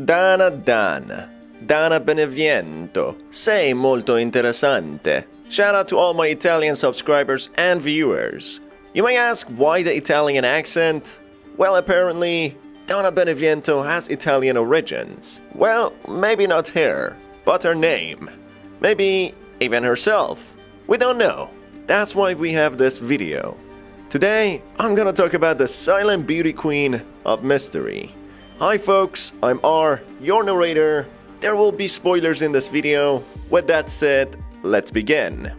Donna Beneviento. Sei molto interessante. Shout out to all my Italian subscribers and viewers. You may ask why the Italian accent? Well, apparently, Donna Beneviento has Italian origins. Well, maybe not her, but her name. Maybe even herself. We don't know. That's why we have this video. Today, I'm gonna talk about the silent beauty queen of mystery. Hi folks, I'm R, your narrator. There will be spoilers in this video. With that said, let's begin.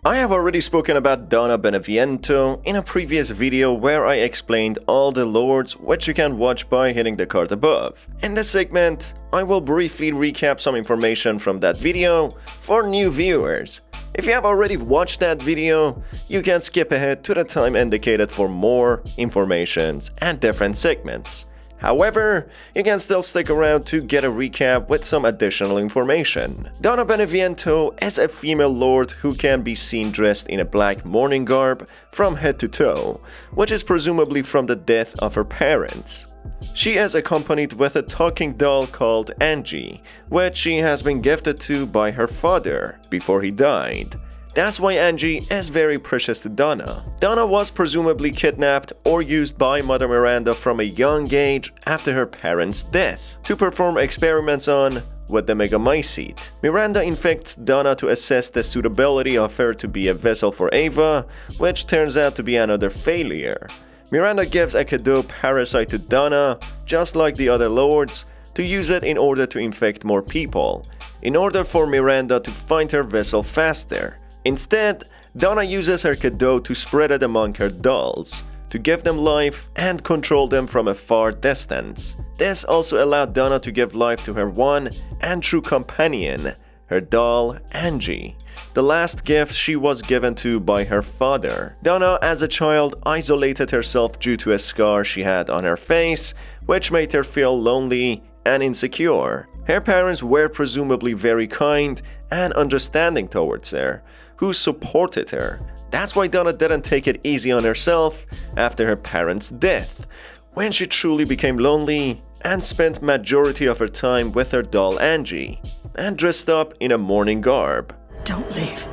I have already spoken about Donna Beneviento in a previous video where I explained all the lords, which you can watch by hitting the card above. In this segment, I will briefly recap some information from that video for new viewers. If you have already watched that video, you can skip ahead to the time indicated for more informations and different segments. However, you can still stick around to get a recap with some additional information. Donna Beneviento is a female lord who can be seen dressed in a black mourning garb from head to toe, which is presumably from the death of her parents. She is accompanied with a talking doll called Angie, which she has been gifted to by her father before he died. That's why Angie is very precious to Donna. Donna was presumably kidnapped or used by Mother Miranda from a young age after her parents' death to perform experiments on with the Megamycete. Miranda infects Donna to assess the suitability of her to be a vessel for Ava, which turns out to be another failure. Miranda gives a Cadeau parasite to Donna, just like the other lords, to use it in order to infect more people, in order for Miranda to find her vessel faster. Instead, Donna uses her Cadeau to spread it among her dolls, to give them life and control them from a far distance. This also allowed Donna to give life to her one and true companion, her doll Angie, the last gift she was given to by her father. Donna, as a child, isolated herself due to a scar she had on her face, which made her feel lonely and insecure. Her parents were presumably very kind and understanding towards her, who supported her. That's why Donna didn't take it easy on herself after her parents' death, when she truly became lonely and spent majority of her time with her doll Angie, and dressed up in a mourning garb. Don't leave.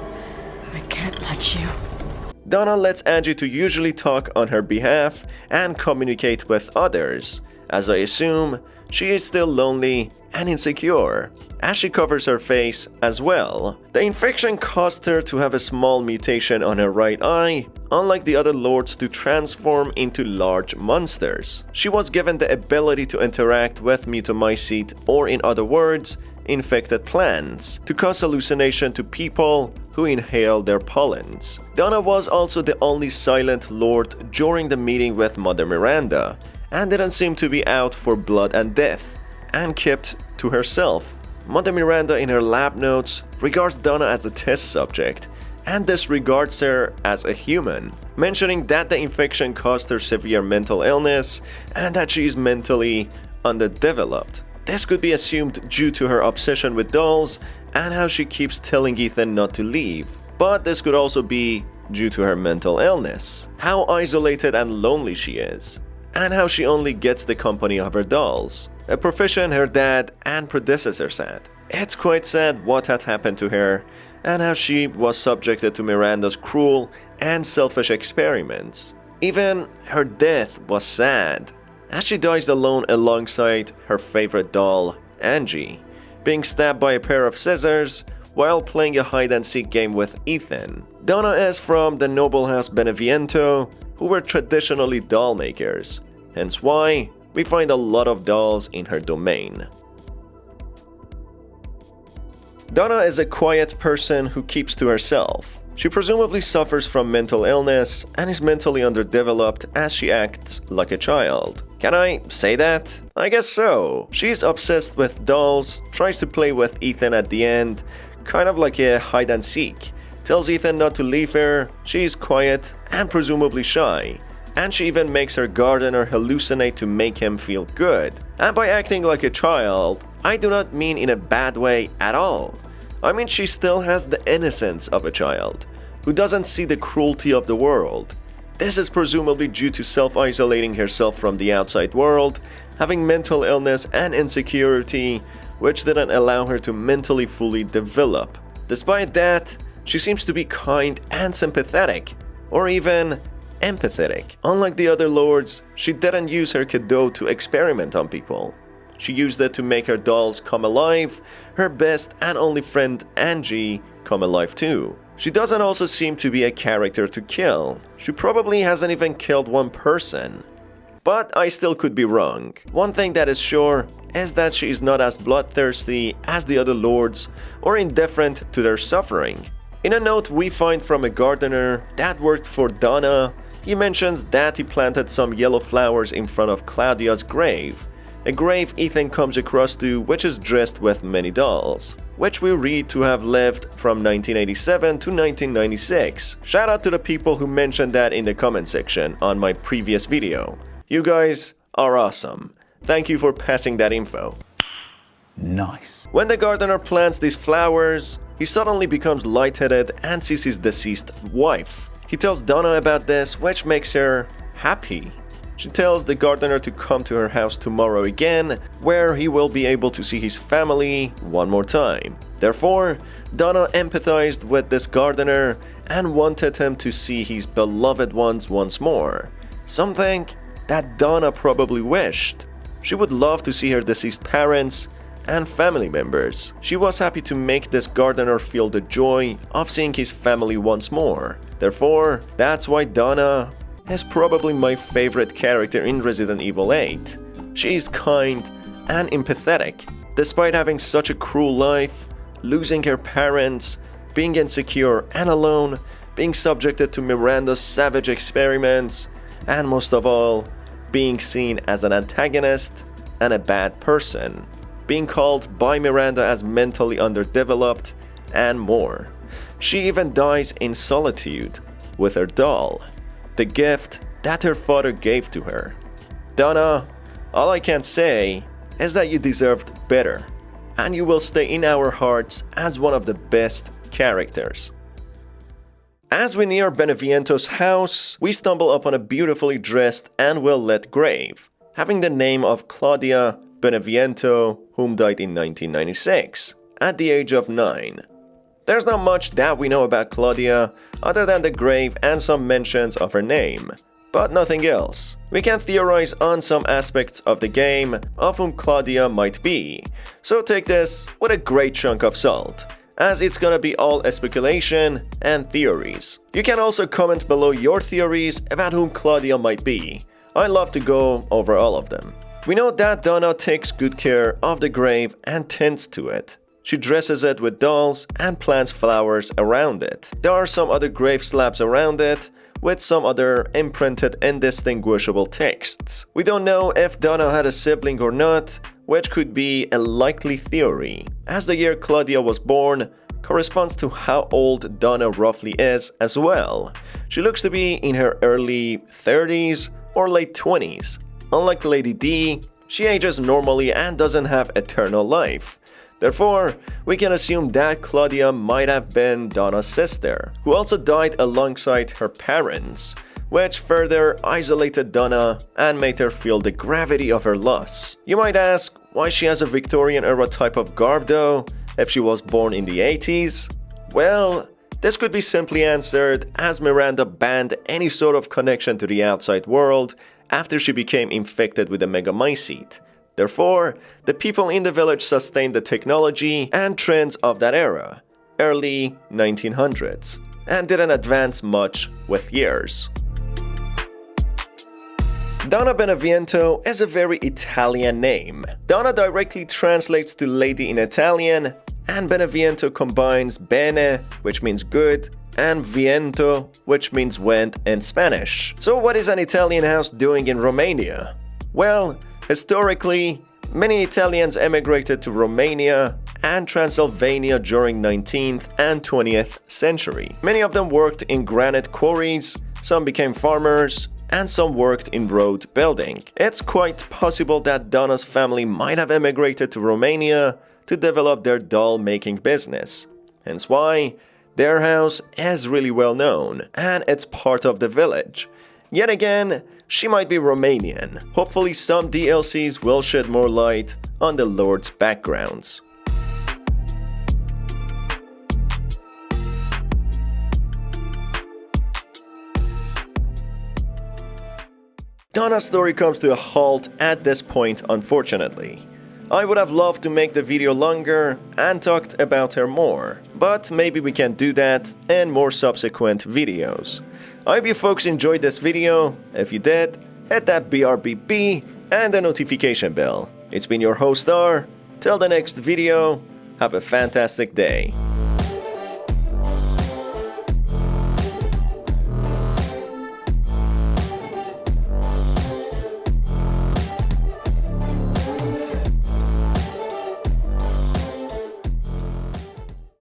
I can't let you. Donna lets Angie to usually talk on her behalf and communicate with others, as I assume she is still lonely and insecure, as she covers her face as well. The infection caused her to have a small mutation on her right eye, unlike the other lords to transform into large monsters. She was given the ability to interact with Megamycete, or in other words, infected plants, to cause hallucination to people who inhale their pollens. Donna was also the only silent lord during the meeting with Mother Miranda, and didn't seem to be out for blood and death, and kept to herself. Mother Miranda in her lab notes regards Donna as a test subject, and disregards her as a human, mentioning that the infection caused her severe mental illness and that she is mentally underdeveloped. This could be assumed due to her obsession with dolls and how she keeps telling Ethan not to leave, but this could also be due to her mental illness, how isolated and lonely she is, and how she only gets the company of her dolls, a profession her dad and predecessors had. It's quite sad what had happened to her, and how she was subjected to Miranda's cruel and selfish experiments. Even her death was sad, as she dies alone alongside her favorite doll, Angie, being stabbed by a pair of scissors while playing a hide-and-seek game with Ethan. Donna is from the noble house Beneviento, who were traditionally doll makers, hence why we find a lot of dolls in her domain. Donna is a quiet person who keeps to herself. She presumably suffers from mental illness and is mentally underdeveloped, as she acts like a child. Can I say that? I guess so. She's obsessed with dolls, tries to play with Ethan at the end, kind of like a hide and seek. Tells Ethan not to leave her, she's quiet and presumably shy. And she even makes her gardener hallucinate to make him feel good. And by acting like a child, I do not mean in a bad way at all. I mean she still has the innocence of a child, who doesn't see the cruelty of the world. This is presumably due to self-isolating herself from the outside world, having mental illness and insecurity, which didn't allow her to mentally fully develop. Despite that, she seems to be kind and sympathetic, or even empathetic. Unlike the other lords, she didn't use her Kado to experiment on people. She used it to make her dolls come alive, her best and only friend Angie come alive too. She doesn't also seem to be a character to kill. She probably hasn't even killed one person. But I still could be wrong. One thing that is sure is that she is not as bloodthirsty as the other lords or indifferent to their suffering. In a note we find from a gardener that worked for Donna, he mentions that he planted some yellow flowers in front of Claudia's grave. A grave Ethan comes across to which is dressed with many dolls, which we read to have lived from 1987 to 1996. Shout out to the people who mentioned that in the comment section on my previous video. You guys are awesome. Thank you for passing that info. Nice. When the gardener plants these flowers, he suddenly becomes lightheaded and sees his deceased wife. He tells Donna about this, which makes her happy. She tells the gardener to come to her house tomorrow again, where he will be able to see his family one more time. Therefore, Donna empathized with this gardener and wanted him to see his beloved ones once more. Something that Donna probably wished. She would love to see her deceased parents and family members. She was happy to make this gardener feel the joy of seeing his family once more. Therefore, that's why Donna is probably my favorite character in Resident Evil 8. She is kind and empathetic. Despite having such a cruel life, losing her parents, being insecure and alone, being subjected to Miranda's savage experiments, and most of all, being seen as an antagonist and a bad person, being called by Miranda as mentally underdeveloped, and more. She even dies in solitude with her doll, the gift that her father gave to her. Donna, all I can say is that you deserved better, and you will stay in our hearts as one of the best characters. As we near Beneviento's house, we stumble upon a beautifully dressed and well-lit grave, having the name of Claudia Beneviento, whom died in 1996, at the age of 9. There's not much that we know about Claudia, other than the grave and some mentions of her name, but nothing else. We can theorize on some aspects of the game of whom Claudia might be, so take this with a great chunk of salt, as it's gonna be all a speculation and theories. You can also comment below your theories about whom Claudia might be. I love to go over all of them. We know that Donna takes good care of the grave and tends to it. She dresses it with dolls and plants flowers around it. There are some other grave slabs around it, with some other imprinted indistinguishable texts. We don't know if Donna had a sibling or not, which could be a likely theory, as the year Claudia was born corresponds to how old Donna roughly is as well. She looks to be in her early 30s or late 20s. Unlike Lady D, she ages normally and doesn't have eternal life. Therefore, we can assume that Claudia might have been Donna's sister, who also died alongside her parents, which further isolated Donna and made her feel the gravity of her loss. You might ask why she has a Victorian-era type of garb though, if she was born in the 80s? Well, this could be simply answered as Miranda banned any sort of connection to the outside world after she became infected with the Megamycete. Therefore, the people in the village sustained the technology and trends of that era, early 1900s, and didn't advance much with years. Donna Beneviento is a very Italian name. Donna directly translates to lady in Italian, and Beneviento combines bene, which means good, and viento, which means wind in Spanish. So what is an Italian house doing in Romania? Well, historically, many Italians emigrated to Romania and Transylvania during 19th and 20th century. Many of them worked in granite quarries, some became farmers, and some worked in road building. It's quite possible that Donna's family might have emigrated to Romania to develop their doll-making business. Hence why their house is really well known, and it's part of the village. Yet again, she might be Romanian. Hopefully some DLCs will shed more light on the Lord's backgrounds. Donna's story comes to a halt at this point, unfortunately. I would have loved to make the video longer and talked about her more, but maybe we can do that in more subsequent videos. I hope you folks enjoyed this video. If you did, hit that BRBB and the notification bell. It's been your host R. Till the next video, have a fantastic day.